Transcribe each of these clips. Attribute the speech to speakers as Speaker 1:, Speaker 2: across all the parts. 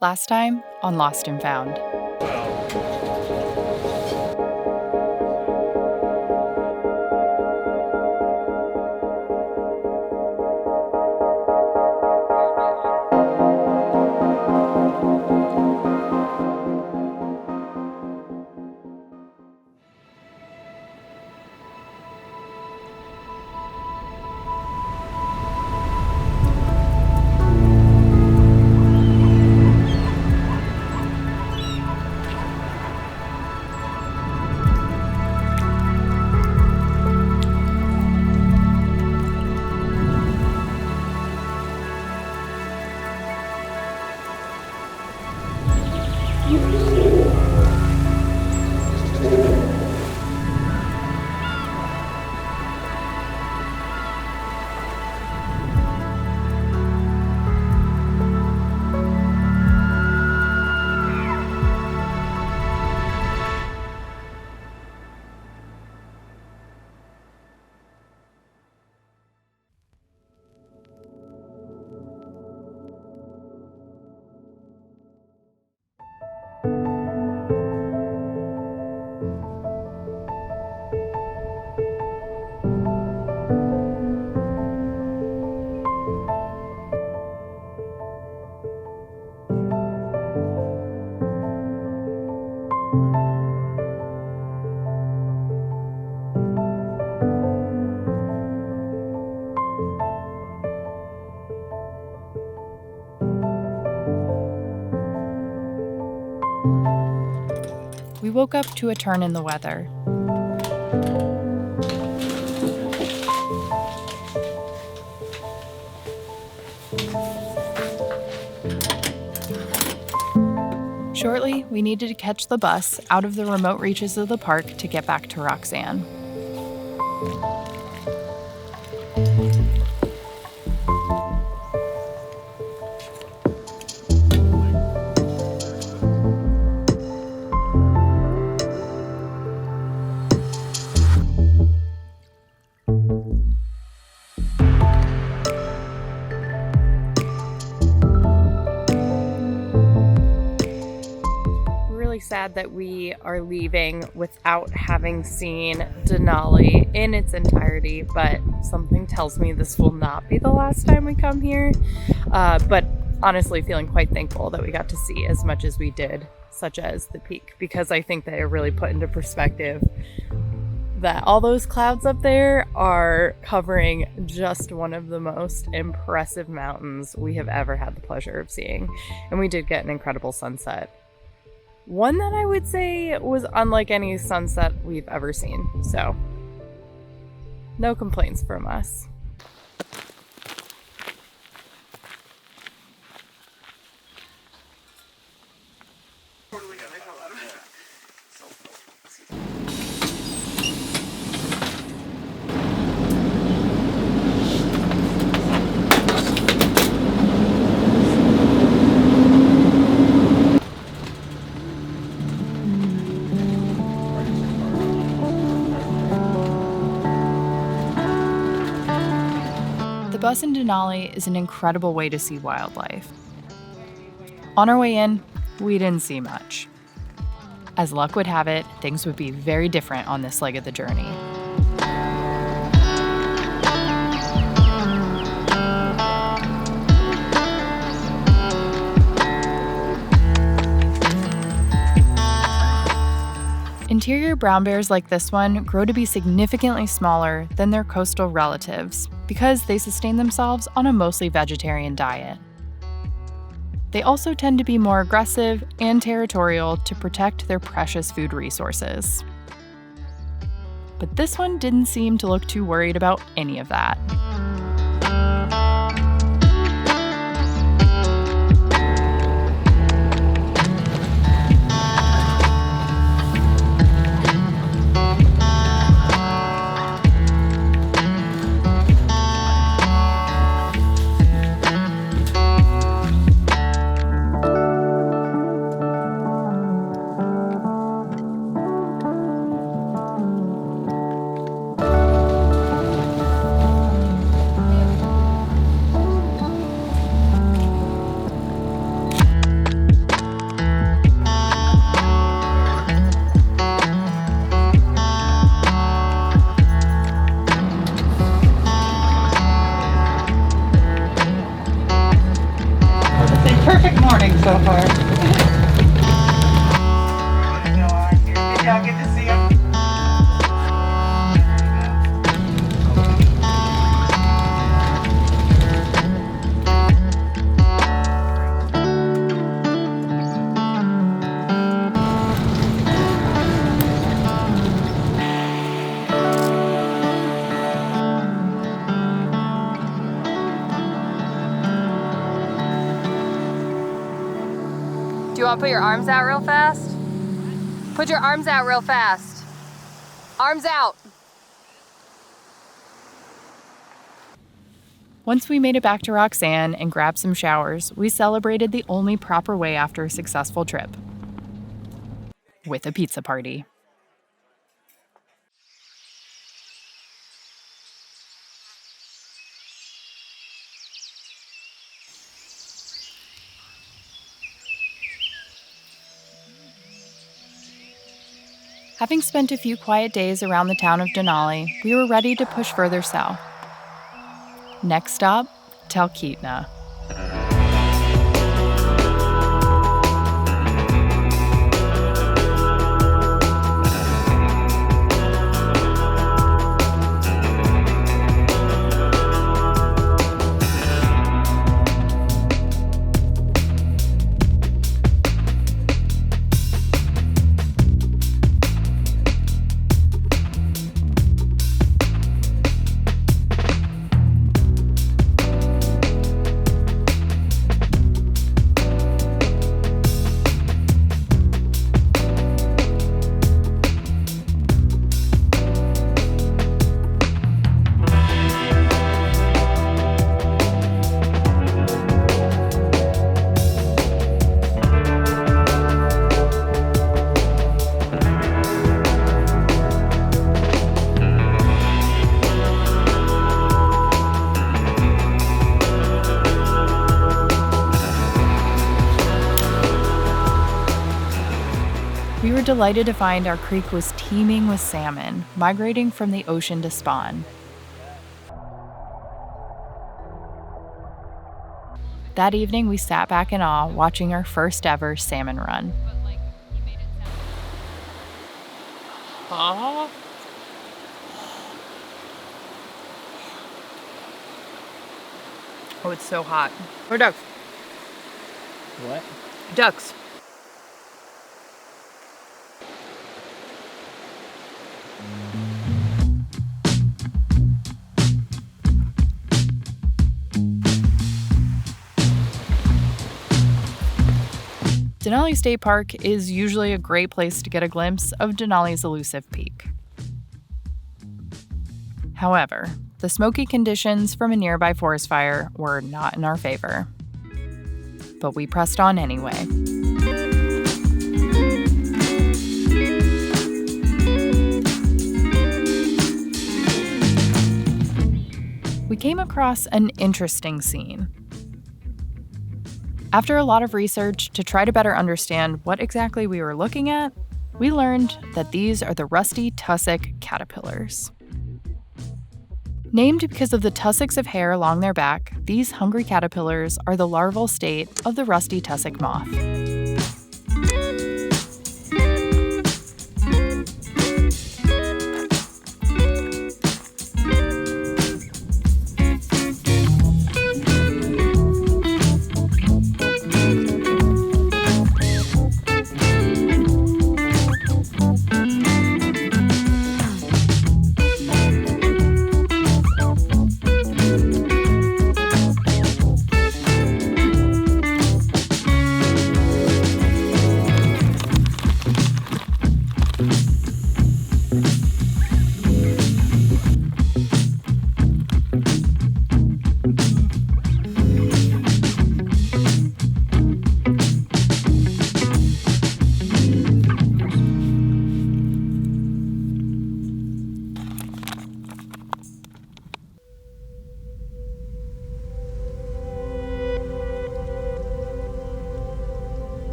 Speaker 1: Last time on Lost and Found. We woke up to a turn in the weather. Shortly, we needed to catch the bus out of the remote reaches of the park to get back to Roxanne. Sad that we are leaving without having seen Denali in its entirety, but something tells me this will not be the last time we come here. But honestly, feeling quite thankful that we got to see as much as we did, such as the peak, because I think that it really put into perspective that all those clouds up there are covering just one of the most impressive mountains we have ever had the pleasure of seeing. And we did get an incredible sunset. One that I would say was unlike any sunset we've ever seen. So, no complaints from us. The bus in Denali is an incredible way to see wildlife. On our way in, we didn't see much. As luck would have it, things would be very different on this leg of the journey. Interior brown bears like this one grow to be significantly smaller than their coastal relatives because they sustain themselves on a mostly vegetarian diet. They also tend to be more aggressive and territorial to protect their precious food resources. But this one didn't seem to look too worried about any of that.
Speaker 2: morning so far. Y'all get to see them.
Speaker 1: Do you want to put your arms out real fast? Put your arms out real fast. Arms out. Once we made it back to Roxanne and grabbed some showers, we celebrated the only proper way after a successful trip. With a pizza party. Having spent a few quiet days around the town of Denali, we were ready to push further south. Next stop, Talkeetna. We were delighted to find our creek was teeming with salmon, migrating from the ocean to spawn. That evening, we sat back in awe, watching our first ever salmon run. Oh, it's so hot. Or ducks.
Speaker 2: What?
Speaker 1: Ducks. Denali State Park is usually a great place to get a glimpse of Denali's elusive peak. However, the smoky conditions from a nearby forest fire were not in our favor. But we pressed on anyway. We came across an interesting scene. After a lot of research to try to better understand what exactly we were looking at, we learned that these are the rusty tussock caterpillars. Named because of the tussocks of hair along their back, these hungry caterpillars are the larval state of the rusty tussock moth.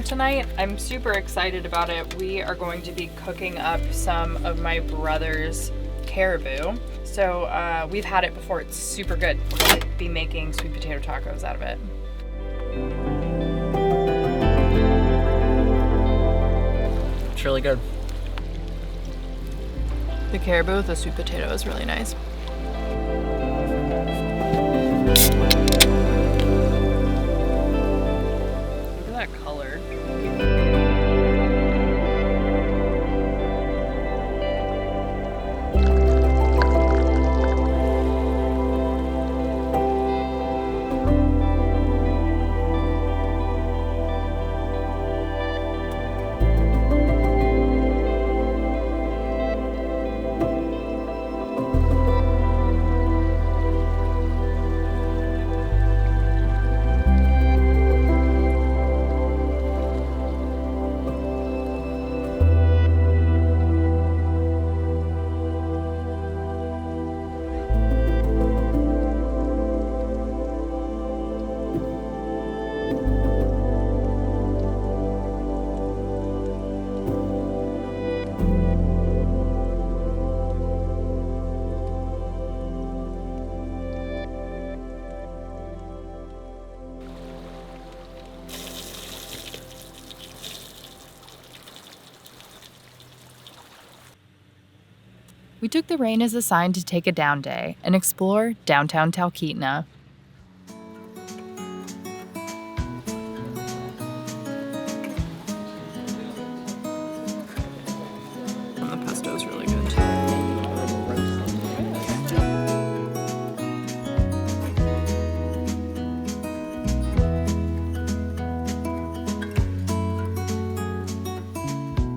Speaker 1: dinner tonight. I'm super excited about it. We are going to be cooking up some of my brother's caribou. So we've had it before. It's super good. We're going to be making sweet potato tacos out of it.
Speaker 2: It's really good.
Speaker 1: The caribou with the sweet potato is really nice. Look at that color. We took the rain as a sign to take a down day and explore downtown Talkeetna. The pesto is really good.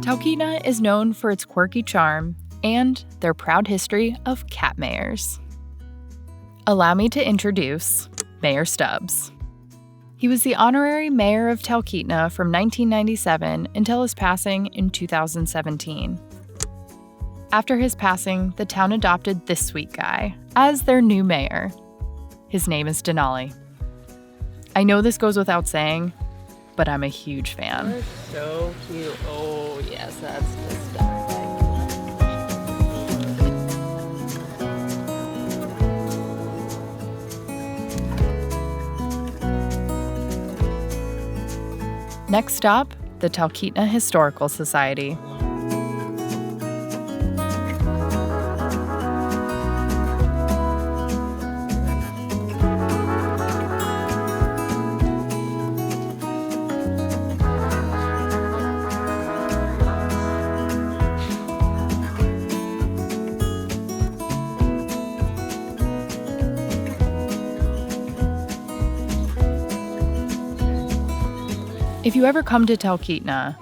Speaker 1: Talkeetna is known for its quirky charm and their proud history of cat mayors. Allow me to introduce Mayor Stubbs. He was the honorary mayor of Talkeetna from 1997 until his passing in 2017. After his passing, the town adopted this sweet guy as their new mayor. His name is Denali. I know this goes without saying, but I'm a huge fan.
Speaker 3: They're so cute. Oh, yes, that's the stuff.
Speaker 1: Next stop, the Talkeetna Historical Society. If you ever come to Talkeetna,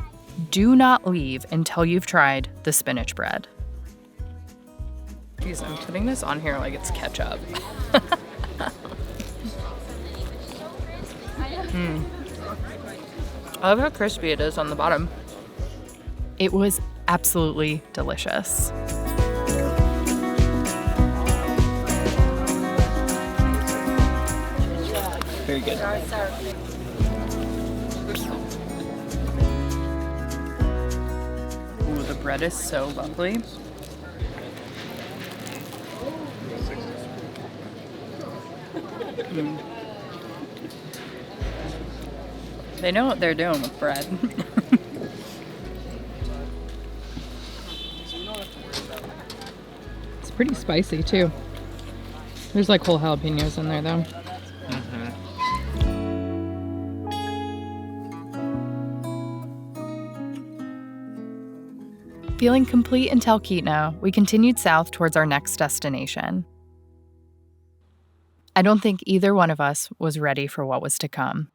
Speaker 1: do not leave until you've tried the spinach bread. Jeez, I'm putting this on here like it's ketchup. I love how crispy it is on the bottom. It was absolutely delicious.
Speaker 2: Very good.
Speaker 1: Ooh, the bread is so lovely. They know what they're doing with bread. It's pretty spicy too. There's like whole jalapenos in there though. Feeling complete in Talkeetna, we continued south towards our next destination. I don't think either one of us was ready for what was to come.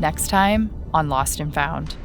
Speaker 1: next time on Lost and Found.